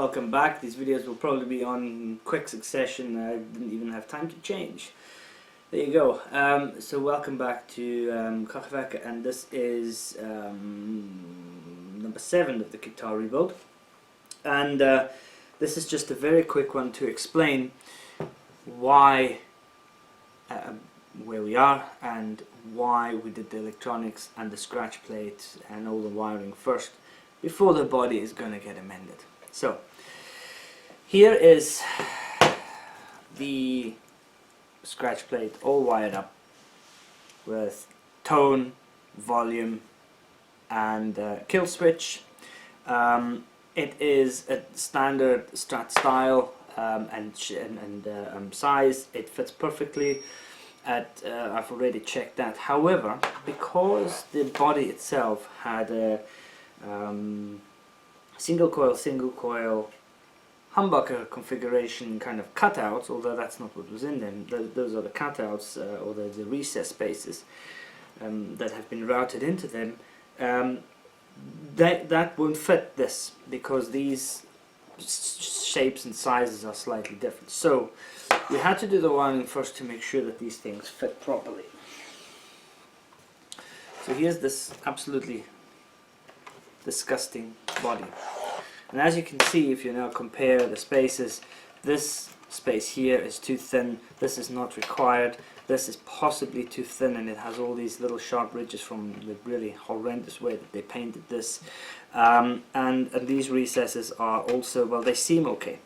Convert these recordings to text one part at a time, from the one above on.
welcome back. These videos will probably be on quick succession. I didn't even have time to change. There you go. So welcome back to Kachwerke, and this is number 7 of the guitar rebuild. And this is just a very quick one to explain why, where we are, and why we did the electronics and the scratch plate and all the wiring first before the body is going to get amended. So here is the scratch plate all wired up with tone, volume and kill switch. It is a standard Strat style and size. It fits perfectly. I've already checked that. However, because the body itself had a single coil humbucker configuration kind of cutouts, although that's not what was in them. Those are the cutouts or the recess spaces that have been routed into them. That won't fit this because these shapes and sizes are slightly different. So we had to do the wiring first to make sure that these things fit properly. So here's this absolutely disgusting body, and as you can see, if you now compare the spaces, this space here is too thin, this is not required, this is possibly too thin, and it has all these little sharp ridges from the really horrendous way that they painted this, and these recesses are also, well, they seem okay.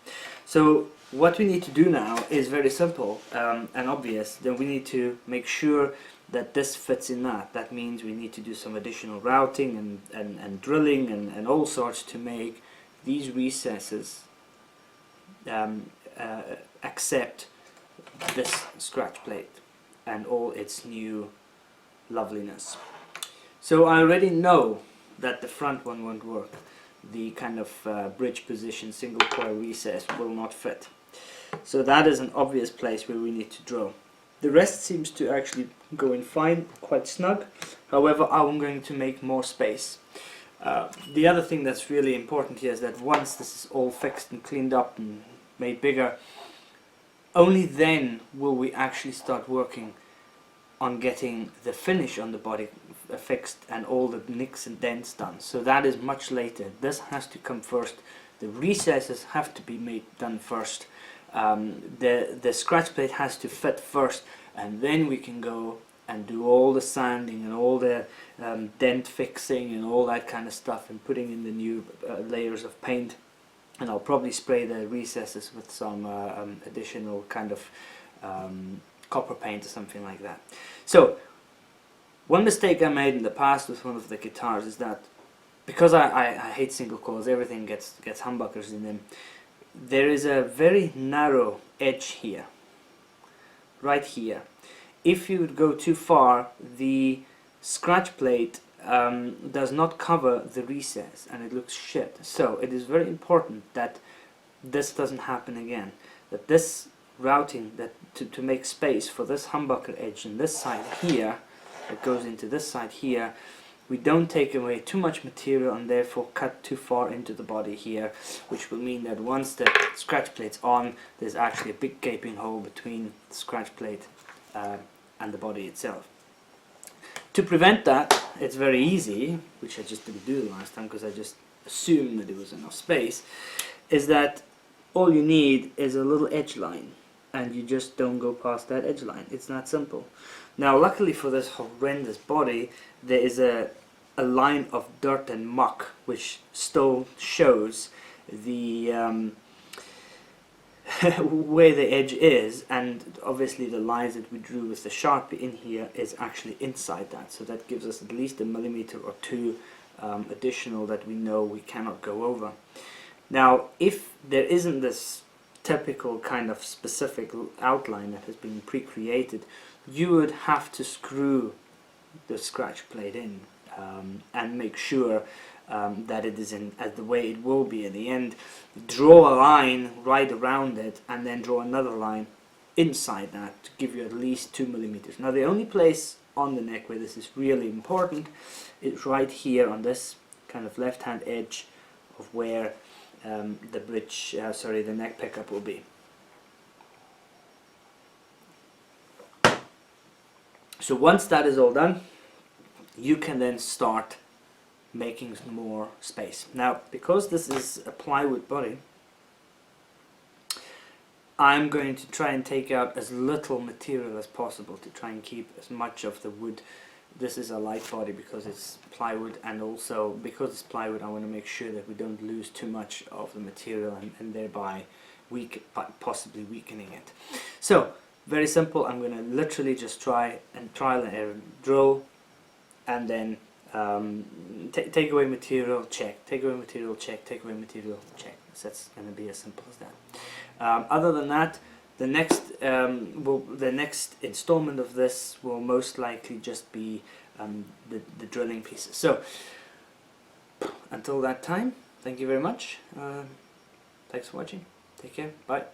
So what we need to do now is very simple and obvious. Then we need to make sure that this fits in that. That means we need to do some additional routing and drilling and all sorts to make these recesses accept this scratch plate and all its new loveliness. So I already know that the front one won't work. The kind of bridge position single coil recess will not fit. So that is an obvious place where we need to drill. The rest seems to actually go in fine, quite snug. However, I'm going to make more space. The other thing that's really important here is that once this is all fixed and cleaned up and made bigger, only then will we actually start working on getting the finish on the body fixed and all the nicks and dents done. So that is much later. This has to come first. The recesses have to be done first. The scratch plate has to fit first, and then we can go and do all the sanding and all the dent fixing and all that kind of stuff, and putting in the new layers of paint. And I'll probably spray the recesses with some additional kind of copper paint or something like that. So one mistake I made in the past with one of the guitars is that because I hate single coils, everything gets humbuckers in them. There is a very narrow edge here, right here. If you would go too far, the scratch plate does not cover the recess and it looks shit. So it is very important that this doesn't happen again, that this routing, that to make space for this humbucker edge on this side here that goes into this side here, we don't take away too much material and therefore cut too far into the body here, which will mean that once the scratch plate's on, there's actually a big gaping hole between the scratch plate and the body itself. To prevent that, it's very easy, which I just didn't do the last time because I just assumed that there was enough space, is that all you need is a little edge line, and you just don't go past that edge line. It's that simple. Now luckily for this horrendous body, there is a line of dirt and muck which still shows the where the edge is, and obviously the lines that we drew with the Sharpie in here is actually inside that, so that gives us at least a millimeter or two additional that we know we cannot go over. Now if there isn't this typical kind of specific outline that has been pre-created, you would have to screw the scratch plate in and make sure that it is in as the way it will be in the end. Draw a line right around it and then draw another line inside that to give you at least 2 millimeters. Now the only place on the neck where this is really important is right here on this kind of left hand edge of where the bridge, sorry, the neck pickup will be. So once that is all done, you can then start making more space. Now, because this is a plywood body, I'm going to try and take out as little material as possible to try and keep as much of the wood. This is a light body because it's plywood, and also because it's plywood I want to make sure that we don't lose too much of the material and thereby possibly weakening it. So very simple, I'm going to literally just trial and error drill, and then take away material, check, take away material, check, take away material, check. So that's going to be as simple as that. Other than that, the next installment of this will most likely just be the drilling pieces. So until that time, thank you very much. Thanks for watching. Take care. Bye.